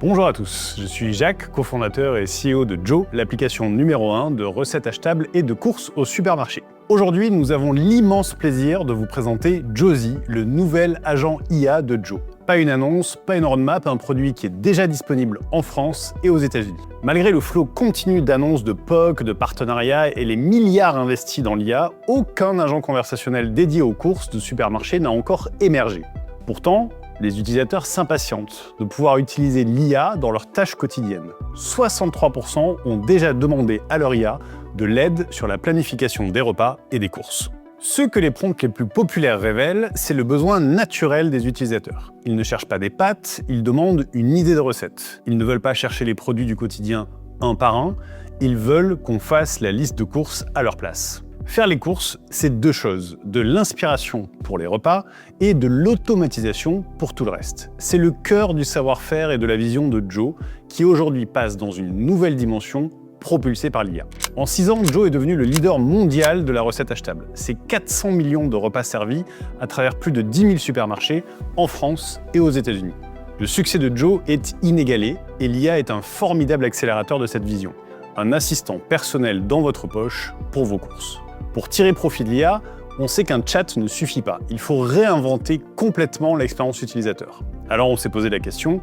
Bonjour à tous, je suis Jacques, cofondateur et CEO de Joe, l'application numéro 1 de recettes achetables et de courses au supermarché. Aujourd'hui, nous avons l'immense plaisir de vous présenter Jozy, le nouvel agent IA de Joe. Pas une annonce, pas une roadmap, un produit qui est déjà disponible en France et aux États-Unis. Malgré le flot continu d'annonces de POC, de partenariats et les milliards investis dans l'IA, aucun agent conversationnel dédié aux courses de supermarché n'a encore émergé. Pourtant, les utilisateurs s'impatientent de pouvoir utiliser l'IA dans leurs tâches quotidiennes. 63% ont déjà demandé à leur IA de l'aide sur la planification des repas et des courses. Ce que les prompts les plus populaires révèlent, c'est le besoin naturel des utilisateurs. Ils ne cherchent pas des pâtes, ils demandent une idée de recette. Ils ne veulent pas chercher les produits du quotidien un par un, ils veulent qu'on fasse la liste de courses à leur place. Faire les courses, c'est deux choses, de l'inspiration pour les repas et de l'automatisation pour tout le reste. C'est le cœur du savoir-faire et de la vision de Joe qui aujourd'hui passe dans une nouvelle dimension propulsée par l'IA. En 6 ans, Joe est devenu le leader mondial de la recette achetable. C'est 400 millions de repas servis à travers plus de 10 000 supermarchés en France et aux États-Unis. Le succès de Joe est inégalé et l'IA est un formidable accélérateur de cette vision. Un assistant personnel dans votre poche pour vos courses. Pour tirer profit de l'IA, on sait qu'un chat ne suffit pas. Il faut réinventer complètement l'expérience utilisateur. Alors on s'est posé la question,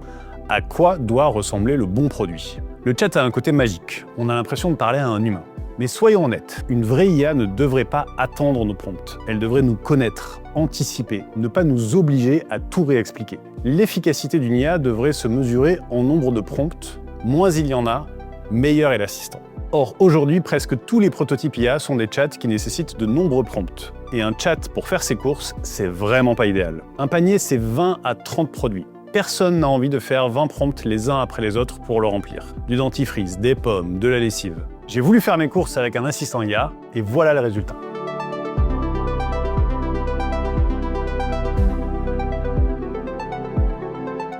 à quoi doit ressembler le bon produit ? Le chat a un côté magique, on a l'impression de parler à un humain. Mais soyons honnêtes, une vraie IA ne devrait pas attendre nos prompts. Elle devrait nous connaître, anticiper, ne pas nous obliger à tout réexpliquer. L'efficacité d'une IA devrait se mesurer en nombre de prompts. Moins il y en a, meilleur est l'assistant. Or, aujourd'hui, presque tous les prototypes IA sont des chats qui nécessitent de nombreux prompts. Et un chat pour faire ses courses, c'est vraiment pas idéal. Un panier, c'est 20 à 30 produits. Personne n'a envie de faire 20 prompts les uns après les autres pour le remplir. Du dentifrice, des pommes, de la lessive. J'ai voulu faire mes courses avec un assistant IA, et voilà le résultat.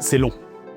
C'est long.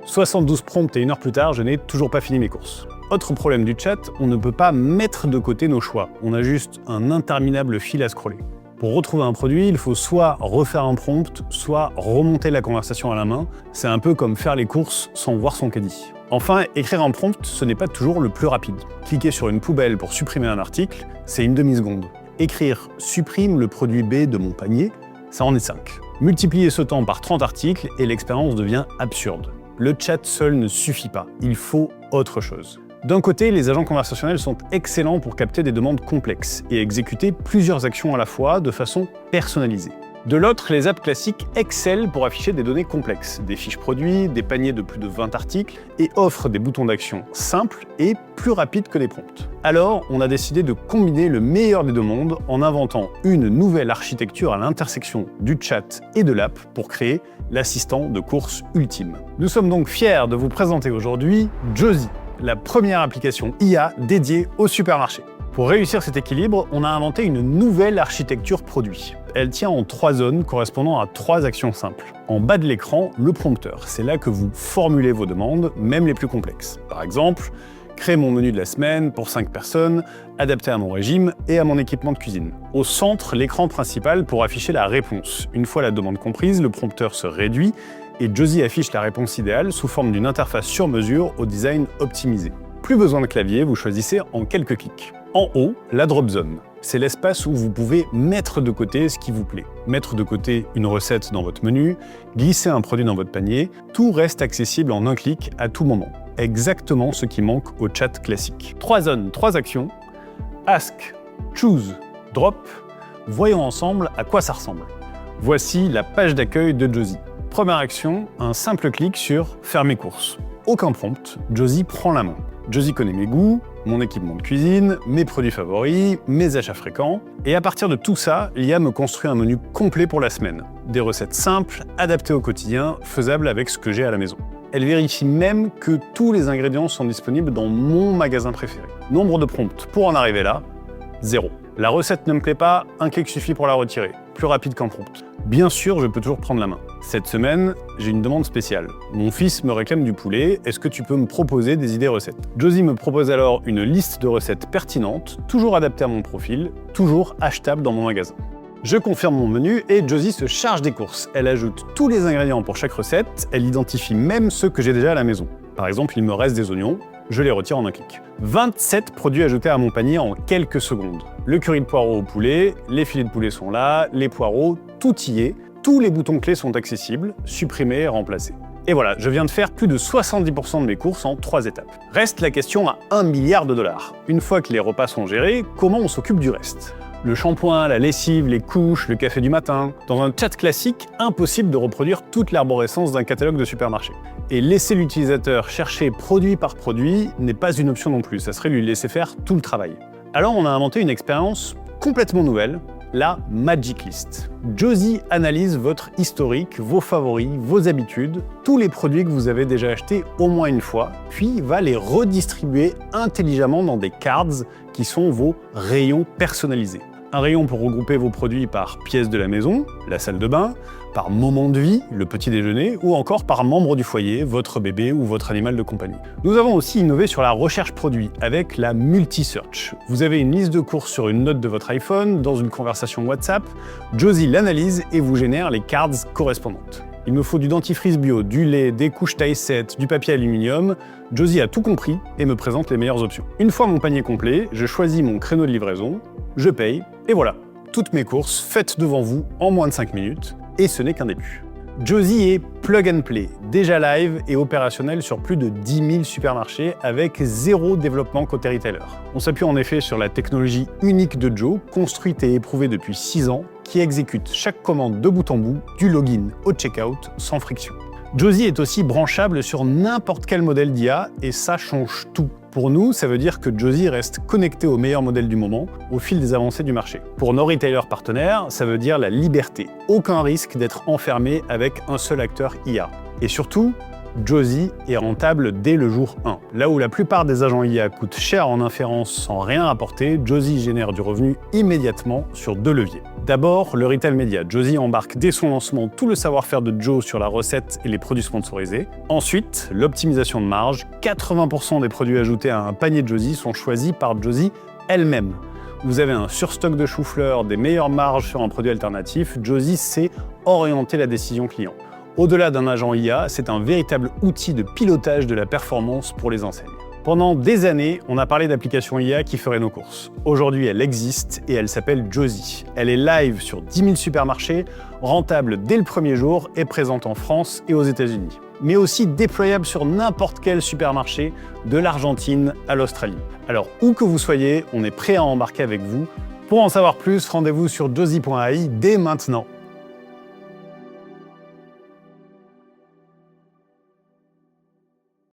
72 prompts et 1 heure plus tard, je n'ai toujours pas fini mes courses. Autre problème du chat, on ne peut pas mettre de côté nos choix. On a juste un interminable fil à scroller. Pour retrouver un produit, il faut soit refaire un prompt, soit remonter la conversation à la main. C'est un peu comme faire les courses sans voir son caddie. Enfin, écrire un prompt, ce n'est pas toujours le plus rapide. Cliquer sur une poubelle pour supprimer un article, c'est une demi-seconde. Écrire « supprime le produit B de mon panier », ça en est 5. Multiplier ce temps par 30 articles et l'expérience devient absurde. Le chat seul ne suffit pas, il faut autre chose. D'un côté, les agents conversationnels sont excellents pour capter des demandes complexes et exécuter plusieurs actions à la fois de façon personnalisée. De l'autre, les apps classiques excellent pour afficher des données complexes, des fiches produits, des paniers de plus de 20 articles et offrent des boutons d'action simples et plus rapides que les prompts. Alors, on a décidé de combiner le meilleur des deux mondes en inventant une nouvelle architecture à l'intersection du chat et de l'app pour créer l'assistant de course ultime. Nous sommes donc fiers de vous présenter aujourd'hui Jozy, la première application IA dédiée au supermarché. Pour réussir cet équilibre, on a inventé une nouvelle architecture produit. Elle tient en 3 zones correspondant à 3 actions simples. En bas de l'écran, le prompteur. C'est là que vous formulez vos demandes, même les plus complexes. Par exemple, créer mon menu de la semaine pour 5 personnes, adapté à mon régime et à mon équipement de cuisine. Au centre, l'écran principal pour afficher la réponse. Une fois la demande comprise, le prompteur se réduit et Jozy affiche la réponse idéale sous forme d'une interface sur mesure au design optimisé. Plus besoin de clavier, vous choisissez en quelques clics. En haut, la drop zone. C'est l'espace où vous pouvez mettre de côté ce qui vous plaît. Mettre de côté une recette dans votre menu, glisser un produit dans votre panier, tout reste accessible en un clic à tout moment. Exactement ce qui manque au chat classique. 3 zones, 3 actions. Ask, choose, drop. Voyons ensemble à quoi ça ressemble. Voici la page d'accueil de Jozy. Première action, un simple clic sur « Faire mes courses ». Aucun prompt, Jozy prend la main. Jozy connaît mes goûts, mon équipement de cuisine, mes produits favoris, mes achats fréquents. Et à partir de tout ça, l'IA me construit un menu complet pour la semaine. Des recettes simples, adaptées au quotidien, faisables avec ce que j'ai à la maison. Elle vérifie même que tous les ingrédients sont disponibles dans mon magasin préféré. Nombre de prompts pour en arriver là, 0. La recette ne me plaît pas, un clic suffit pour la retirer. Plus rapide qu'un prompt. Bien sûr, je peux toujours prendre la main. Cette semaine, j'ai une demande spéciale. Mon fils me réclame du poulet, est-ce que tu peux me proposer des idées recettes ? Jozy me propose alors une liste de recettes pertinentes, toujours adaptées à mon profil, toujours achetable dans mon magasin. Je confirme mon menu et Jozy se charge des courses. Elle ajoute tous les ingrédients pour chaque recette, elle identifie même ceux que j'ai déjà à la maison. Par exemple, il me reste des oignons, je les retire en un clic. 27 produits ajoutés à mon panier en quelques secondes. Le curry de poireaux au poulet, les filets de poulet sont là, les poireaux, tout y est. Tous les boutons clés sont accessibles, supprimer et remplacer. Et voilà, je viens de faire plus de 70% de mes courses en 3 étapes. Reste la question à 1 milliard de dollars. Une fois que les repas sont gérés, comment on s'occupe du reste ? Le shampoing, la lessive, les couches, le café du matin. Dans un chat classique, impossible de reproduire toute l'arborescence d'un catalogue de supermarché. Et laisser l'utilisateur chercher produit par produit n'est pas une option non plus, ça serait lui laisser faire tout le travail. Alors on a inventé une expérience complètement nouvelle, la Magic List. Josie analyse votre historique, vos favoris, vos habitudes, tous les produits que vous avez déjà achetés au moins une fois, puis va les redistribuer intelligemment dans des cards qui sont vos rayons personnalisés. Un rayon pour regrouper vos produits par pièce de la maison, la salle de bain, par moment de vie, le petit déjeuner, ou encore par membre du foyer, votre bébé ou votre animal de compagnie. Nous avons aussi innové sur la recherche produit avec la multi-search. Vous avez une liste de courses sur une note de votre iPhone, dans une conversation WhatsApp, Josie l'analyse et vous génère les cards correspondantes. Il me faut du dentifrice bio, du lait, des couches taille 7, du papier aluminium. Josie a tout compris et me présente les meilleures options. Une fois mon panier complet, je choisis mon créneau de livraison, je paye, et voilà, toutes mes courses faites devant vous en moins de 5 minutes, et ce n'est qu'un début. Josie est plug and play, déjà live et opérationnel sur plus de 10 000 supermarchés avec zéro développement côté retailer. On s'appuie en effet sur la technologie unique de Joe, construite et éprouvée depuis 6 ans, qui exécute chaque commande de bout en bout, du login au checkout, sans friction. Josie est aussi branchable sur n'importe quel modèle d'IA et ça change tout. Pour nous, ça veut dire que Josie reste connecté au meilleur modèle du moment, au fil des avancées du marché. Pour nos retailers partenaires, ça veut dire la liberté. Aucun risque d'être enfermé avec un seul acteur IA. Et surtout, Josie est rentable dès le jour 1. Là où la plupart des agents IA coûtent cher en inférence sans rien rapporter, Josie génère du revenu immédiatement sur 2 leviers. D'abord, le retail média. Josie embarque dès son lancement tout le savoir-faire de Joe sur la recette et les produits sponsorisés. Ensuite, l'optimisation de marge. 80% des produits ajoutés à un panier de Josie sont choisis par Josie elle-même. Vous avez un surstock de chou-fleur, des meilleures marges sur un produit alternatif, Josie sait orienter la décision client. Au-delà d'un agent IA, c'est un véritable outil de pilotage de la performance pour les enseignes. Pendant des années, on a parlé d'applications IA qui feraient nos courses. Aujourd'hui, elle existe et elle s'appelle Josie. Elle est live sur 10 000 supermarchés, rentable dès le premier jour et présente en France et aux États-Unis. Mais aussi déployable sur n'importe quel supermarché, de l'Argentine à l'Australie. Alors, où que vous soyez, on est prêt à embarquer avec vous. Pour en savoir plus, rendez-vous sur josie.ai dès maintenant.